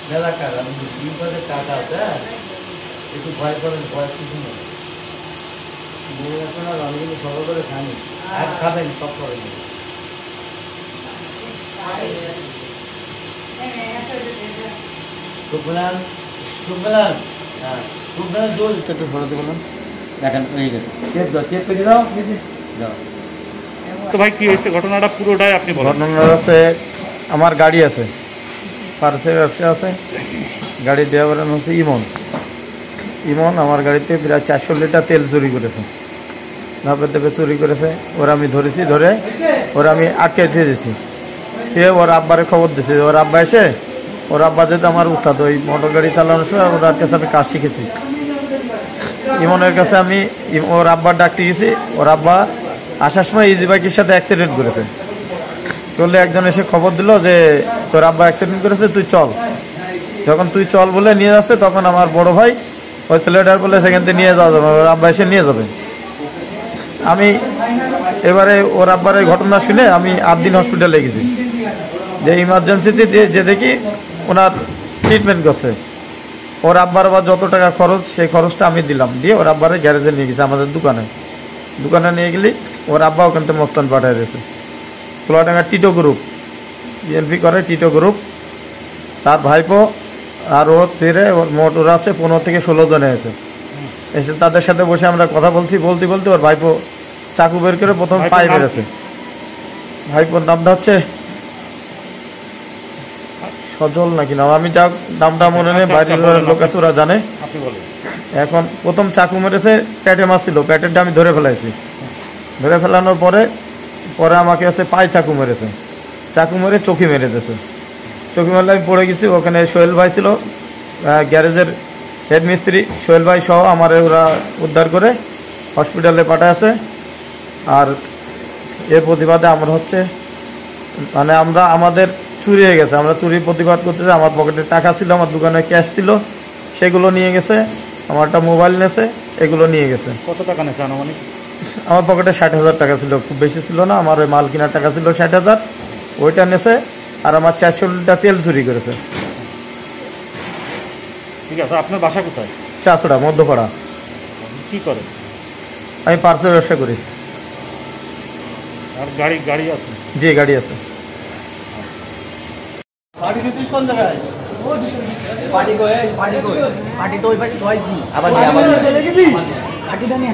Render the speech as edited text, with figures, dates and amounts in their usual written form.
মেলা কাজ আমি কাটা আছে একটু ভয় করেন ভয় কিছু নেই এখন আর আমি কিন্তু সবাই করে খানি আর খাবেন সব করে সুপ্রান সুপ্রান হ্যাঁ সুপ্রান জোর একটু সরাতে বললাম দেখেন হয়ে গেছে চেপ করে দাও দাও। তো ভাই কি হয়েছে ঘটনাটা পুরোটাই আপনি বলেন। ঘটনাটা আছে আমার গাড়ি আছে পার্সের ব্যবসা আছে গাড়ি ড্রাইভারের নাম হচ্ছে ইমন আমার গাড়িতে প্রায় 400 লিটার তেল চুরি করেছে ধাপে ধাপে চুরি করেছে ওরা আমি ধরেছি ধরে ওরা আমি আটকে দিয়েছি সে ওর আব্বারে খবর দিয়েছে ওর আব্বা এসে ওর আব্বা যেহেতু আমার উস্তাদ ওই মোটর গাড়ি চালানোর সময় ওর কাছে আমি কাজ শিখেছি ইমনের কাছে আমি ওর আব্বার ডাকতে গেছি ওর আব্বা আসার সময় ইজি বাইকের সাথে অ্যাক্সিডেন্ট করেছে চললে একজন এসে খবর দিল যে তোর আব্বা অ্যাক্সিডেন্ট করেছে তুই চল যখন তুই চল বলে নিয়ে যাচ্ছে তখন আমার বড় ভাই ওই ছেলেটার বলে সেখান থেকে নিয়ে যাওয়া যাবে ওর আব্বা এসে নিয়ে যাবে আমি এবারে ওর আব্বার এই ঘটনা শুনে আমি 8 দিন হসপিটালে গেছি যে ইমার্জেন্সিতে যে দেখি ওনার ট্রিটমেন্ট করছে ওর আব্বার আবার যত টাকা খরচ সেই খরচটা আমি দিলাম দিয়ে ওর আব্বারে গ্যারেজে নিয়ে গেছি আমাদের দোকানে নিয়ে গেলি ওর আব্বা ওখান থেকে মস্তান পাঠিয়ে দিয়েছে কুলাডাঙ্গা টিটো গ্রুপ বিএনপি করে টিটো গ্রুপ তার ভাইপো আর ও ফিরে ওর মোট ওরা আছে 15 থেকে 16 জনে এসে তাদের সাথে বসে আমরা কথা বলতে ওর ভাইপো চাকু বের করে প্রথম পায়ে বেড়েছে ভাইপোর নামটা হচ্ছে সজল নাকি নাম আমি যা নামটা মনে নেই বাইরের লোক আছে ওরা জানে এখন প্রথম চাকু মেরেছে পেটে মারছিল পেটেরটা আমি ধরে ফেলাইছি ধরে ফেলানোর পরে আমাকে হচ্ছে পায়ে চাকু মেরেছে চাকু মেরে চোখে মেরে দিয়েছে চোখে মেরে আমি পড়ে গেছি ওখানে সোহেল ভাই ছিল গ্যারেজের হেড মিস্ত্রি সোহেল ভাই সহ আমার ওরা উদ্ধার করে হসপিটালে পাঠাচ্ছে আর এর প্রতিবাদে আমরা হচ্ছে মানে আমরা আমাদের চুরি হয়ে গেছে আমরা চুরির প্রতিবাদ করতেছি আমার পকেটে টাকা ছিল আমার দোকানে ক্যাশ ছিল সেগুলো নিয়ে গেছে আমার একটা মোবাইল নিয়েছে এগুলো নিয়ে গেছে। কত টাকা নিয়েছে আনুমানিক? আমার পকেটে 60,000 টাকা ছিল খুব বেশি ছিল না আমার ওই মাল কেনার টাকা ছিল 60,000 ওইটা নিয়েছে আর আমার 400 লিটার তেল চুরি করেছে। ঠিক আছে আপনার বাসা কোথায়? চাষড়া মধ্যপাড়া। কি করে? আমি পার্সেল ব্যবসা করি। আর গাড়ি আছে? জি গাড়ি আছে। পার্টি দিছিস কোন জায়গায়? পার্টি তো ওই পার্টি আবার চলে গেছি পার্টিটা নিয়ে